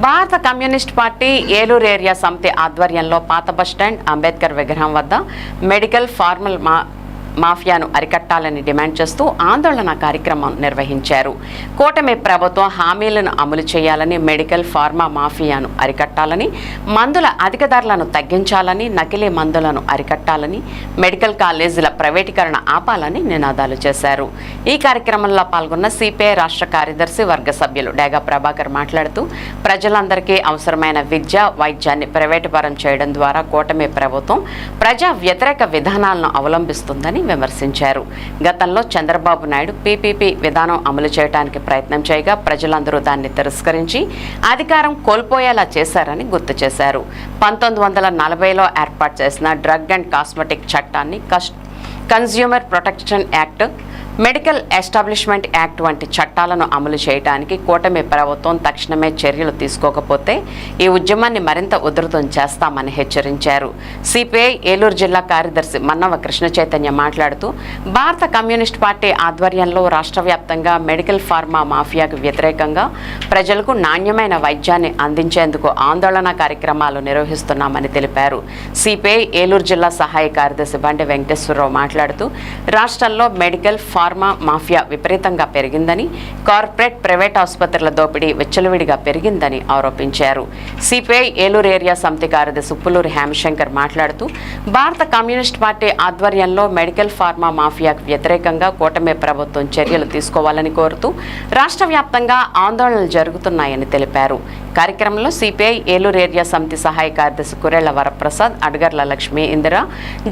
భారత communist party Eluru area సమితి ఆధ్వర్యంలో పాత బస్టాండ్ అంబేద్కర్ విగ్రహం వద్ద మెడికల్ ఫార్మల్ మాఫియాను అరికట్టాలని డిమాండ్ చేస్తూ ఆందోళన కార్యక్రమం నిర్వహించారు. కూటమి ప్రభుత్వం హామీలను అమలు చేయాలని, మెడికల్ ఫార్మా మాఫియాను అరికట్టాలని, మందుల అధిక ధరలను తగ్గించాలని, నకిలీ మందులను అరికట్టాలని, మెడికల్ కాలేజీల ప్రైవేటీకరణ ఆపాలని నినాదాలు చేశారు. ఈ కార్యక్రమంలో పాల్గొన్న సిపిఐ రాష్ట్ర కార్యదర్శి వర్గ సభ్యులు డేగా ప్రభాకర్ మాట్లాడుతూ ప్రజలందరికీ అవసరమైన విద్య, వైద్యాన్ని ప్రైవేటు పరం చేయడం ద్వారా కూటమి ప్రభుత్వం ప్రజా వ్యతిరేక విధానాలను అవలంబిస్తుందని విమర్శించారు. గతంలో చంద్రబాబు నాయుడు పీపీపీ విధానం అమలు చేయడానికి ప్రయత్నం చేయగా ప్రజలందరూ దాన్ని తిరస్కరించి అధికారం కోల్పోయేలా చేశారని గుర్తు చేశారు. 1940లో ఏర్పాటు చేసిన డ్రగ్ అండ్ కాస్మెటిక్ చట్టాన్ని, consumer protection act, medical establishment act వంటి చట్టాలను అమలు చేయడానికి కూటమి ప్రభుత్వం తక్షణమే చర్యలు తీసుకోకపోతే ఈ ఉద్యమాన్ని మరింత ఉధృతం చేస్తామని హెచ్చరించారు. సిపిఐ ఏలూరు జిల్లా కార్యదర్శి మన్నవ కృష్ణ చైతన్య మాట్లాడుతూ భారత కమ్యూనిస్ట్ పార్టీ ఆధ్వర్యంలో రాష్ట్ర వ్యాప్తంగా మెడికల్ ఫార్మా మాఫియాకు వ్యతిరేకంగా ప్రజలకు నాణ్యమైన వైద్యాన్ని అందించేందుకు ఆందోళన కార్యక్రమాలు నిర్వహిస్తున్నామని తెలిపారు. సిపిఐ ఏలూరు జిల్లా సహాయ కార్యదర్శి బండి వెంకటేశ్వరరావు మాట్లాడుతూ రాష్ట్రంలో మెడికల్ ఫార్మా మాఫియా విపరీతంగా పెరిగిందని, కార్పొరేట్, ప్రైవేట్ ఆసుపత్రుల దోపిడీ విచ్చలవిడిగా పెరిగిందని ఆరోపించారు. సిపిఐ ఏలూరు ఏరియా సమితి కార్యదర్శి ఉప్పులూరి హేమశంకర్ మాట్లాడుతూ భారత కమ్యూనిస్ట్ పార్టీ ఆధ్వర్యంలో మెడికల్ ఫార్మా మాఫియాకు వ్యతిరేకంగా కూటమి ప్రభుత్వం చర్యలు తీసుకోవాలని కోరుతూ రాష్ట్ర వ్యాప్తంగా ఆందోళనలు జరుగుతున్నాయని తెలిపారు. కార్యక్రమంలో సిపిఐ ఏలూరు ఏరియా సమితి సహాయ కార్యదర్శి కురేళ్ల వరప్రసాద్, అడగర్ల లక్ష్మీ ఇందిర,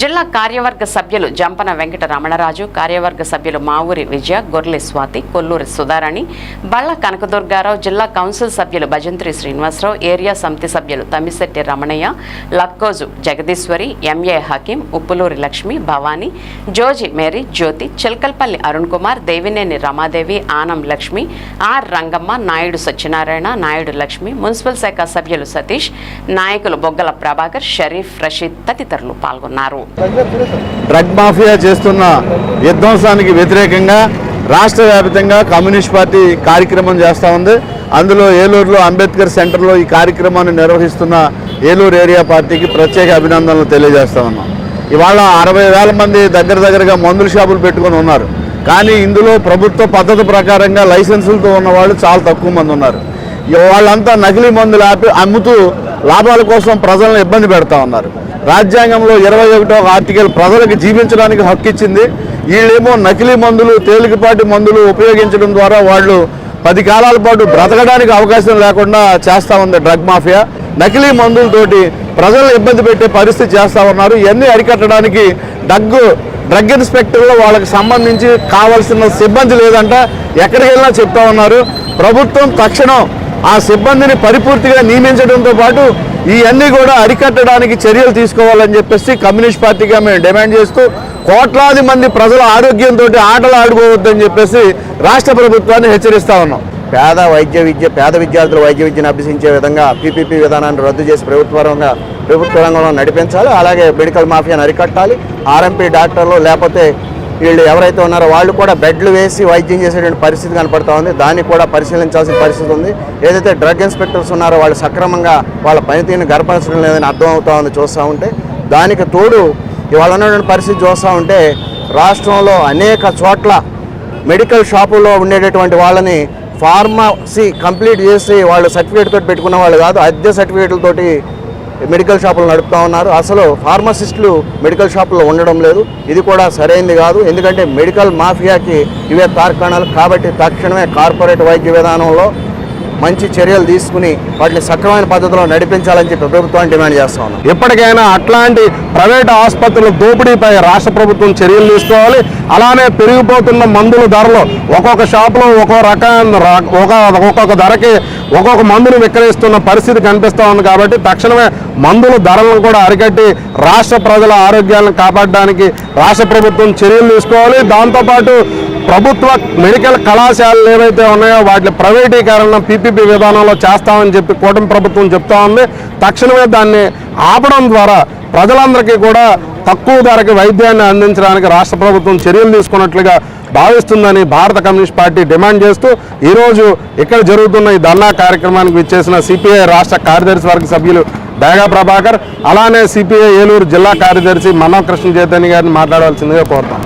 జిల్లా కార్యవర్గ సభ్యులు జంపన వెంకట రమణరాజు, కార్యవర్గ సభ్యులు మావూరి విజయ, గొర్రె స్వాతి, కొల్లూరి సుధారాణి, బళ్ళ కనకదుర్గారావు, జిల్లా కౌన్సిల్ సభ్యులు భజంత్రి శ్రీనివాసరావు, ఏరియా సమితి సభ్యులు Tammisetti Ramanaiah, Lakkoju Jagadeeswari, M A Hakeem, Uppuluri Lakshmi, Bhavani, Joji Mary, Jyothi, Chilkalpalli Arun Kumar, Devineni Ramadevi, Anam Lakshmi, R Rangamma, Naidu Satyanarayana, Naidu Lakshmi, municipal శాఖ సభ్యులు సతీష్, నాయకులు బొగ్గల ప్రభాకర్, షరీఫ్, రషీద్ తదితరులు పాల్గొన్నారు. డ్రగ్ మాఫియా చేస్తున్న విధ్వంసానికి వ్యతిరేకంగా రాష్ట్ర వ్యాప్తంగా కమ్యూనిస్ట్ పార్టీ కార్యక్రమం చేస్తూ ఉంది. అందులో ఏలూరులో అంబేద్కర్ సెంటర్లో ఈ కార్యక్రమాన్ని నిర్వహిస్తున్న ఏలూరు ఏరియా పార్టీకి ప్రత్యేక అభినందనలు తెలియజేస్తా ఉన్నాం. ఇవాళ 60,000 మంది దగ్గరగా మందుల షాపులు పెట్టుకొని ఉన్నారు. కానీ ఇందులో ప్రభుత్వ పద్ధతి ప్రకారంగా లైసెన్సులతో ఉన్నవాళ్ళు చాలా తక్కువ మంది ఉన్నారు. వాళ్ళంతా నకిలీ మందులు అమ్ముతూ లాభాల కోసం ప్రజలను ఇబ్బంది పెడతా ఉన్నారు. రాజ్యాంగంలో 21వ ఆర్టికల్ ప్రజలకు జీవించడానికి హక్కు ఇచ్చింది. వీళ్ళేమో నకిలీ మందులు, తేలికపాటి మందులు ఉపయోగించడం ద్వారా వాళ్ళు 10 కాలాల పాటు బ్రతకడానికి అవకాశం లేకుండా చేస్తూ ఉంది డ్రగ్ మాఫియా. నకిలీ మందులతోటి ప్రజలను ఇబ్బంది పెట్టే పరిస్థితి చేస్తూ ఉన్నారు. ఇవన్నీ అరికట్టడానికి డ్రగ్ ఇన్స్పెక్టర్లో వాళ్ళకి సంబంధించి కావాల్సిన సిబ్బంది లేదంట. ఎక్కడికి వెళ్ళినా చెప్తా ఉన్నారు. ప్రభుత్వం తక్షణం ఆ సిబ్బందిని పరిపూర్తిగా నియమించడంతో పాటు ఇవన్నీ కూడా అరికట్టడానికి చర్యలు తీసుకోవాలని చెప్పేసి కమ్యూనిస్ట్ పార్టీగా మేము డిమాండ్ చేస్తూ కోట్లాది మంది ప్రజల ఆరోగ్యంతో ఆటలు ఆడుకోవద్దని చెప్పేసి రాష్ట్ర ప్రభుత్వాన్ని హెచ్చరిస్తా ఉన్నాం. పేద విద్యార్థులు వైద్య విద్యను అభ్యసించే విధంగా పీపీపీ విధానాన్ని రద్దు చేసి ప్రభుత్వ రంగంలో నడిపించాలి. అలాగే మెడికల్ మాఫియాను అరికట్టాలి. ఆర్ఎంపీ డాక్టర్లు లేకపోతే వీళ్ళు ఎవరైతే ఉన్నారో వాళ్ళు కూడా బెడ్లు వేసి వైద్యం చేసేటువంటి పరిస్థితి కనపడుతూ ఉంది. దాన్ని కూడా పరిశీలించాల్సిన పరిస్థితి ఉంది. ఏదైతే డ్రగ్ ఇన్స్పెక్టర్స్ ఉన్నారో వాళ్ళు సక్రమంగా వాళ్ళ పనితీరుని గర్పరచడం లేదని అర్థం అవుతూ ఉంది చూస్తూ ఉంటే. దానికి తోడు ఇవాళ ఉన్నటువంటి పరిస్థితి చూస్తూ ఉంటే రాష్ట్రంలో అనేక చోట్ల మెడికల్ షాపుల్లో ఉండేటటువంటి వాళ్ళని ఫార్మసీ కంప్లీట్ చేసి వాళ్ళు సర్టిఫికేట్ తోటి పెట్టుకున్న వాళ్ళు కాదు, అద్దె సర్టిఫికేట్లతోటి మెడికల్ షాపులు నడుపుతూ ఉన్నారు. అసలు ఫార్మసిస్టులు మెడికల్ షాపుల్లో ఉండడం లేదు. ఇది కూడా సరైనది కాదు. ఎందుకంటే మెడికల్ మాఫియాకి ఇవే తార్కాణాలు. కాబట్టి తక్షణమే కార్పొరేట్ వైద్య విధానంలో మంచి చర్యలు తీసుకుని వాటిని సక్రమైన పద్ధతిలో నడిపించాలని చెప్పి ప్రభుత్వాన్ని డిమాండ్ చేస్తా ఉన్నాం. ఎప్పటికైనా అట్లాంటి ప్రైవేట్ ఆసుపత్రుల దోపిడీపై రాష్ట్ర ప్రభుత్వం చర్యలు తీసుకోవాలి. అలానే పెరిగిపోతున్న మందుల ధరలు ఒక్కొక్క షాపులో ఒక్కొక్క ధరకి ఒక్కొక్క మందును విక్రయిస్తున్న పరిస్థితి కనిపిస్తూ ఉంది. కాబట్టి తక్షణమే మందుల ధరలను కూడా అరికట్టి రాష్ట్ర ప్రజల ఆరోగ్యాలను కాపాడడానికి రాష్ట్ర ప్రభుత్వం చర్యలు తీసుకోవాలి. దాంతోపాటు ప్రభుత్వ మెడికల్ కళాశాలలు ఏవైతే ఉన్నాయో వాటి ప్రైవేటీకరణ పీపీపీ విధానంలో చేస్తామని చెప్పి కూటమి ప్రభుత్వం చెప్తా ఉంది. తక్షణమే దాన్ని ఆపడం ద్వారా ప్రజలందరికీ కూడా తక్కువ ధరకి వైద్యాన్ని అందించడానికి రాష్ట్ర ప్రభుత్వం చర్యలు తీసుకున్నట్లుగా భావిస్తుందని భారత కమ్యూనిస్ట్ పార్టీ డిమాండ్ చేస్తూ ఈరోజు ఇక్కడ జరుగుతున్న ఈ ధర్నా కార్యక్రమానికి విచ్చేసిన సిపిఐ రాష్ట్ర కార్యదర్శి వర్గ సభ్యులు బేగా ప్రభాకర్, అలానే సిపిఐ ఏలూరు జిల్లా కార్యదర్శి మన్నవ కృష్ణ చైతన్య గారిని మాట్లాడవలసిందిగా కోరుతాం.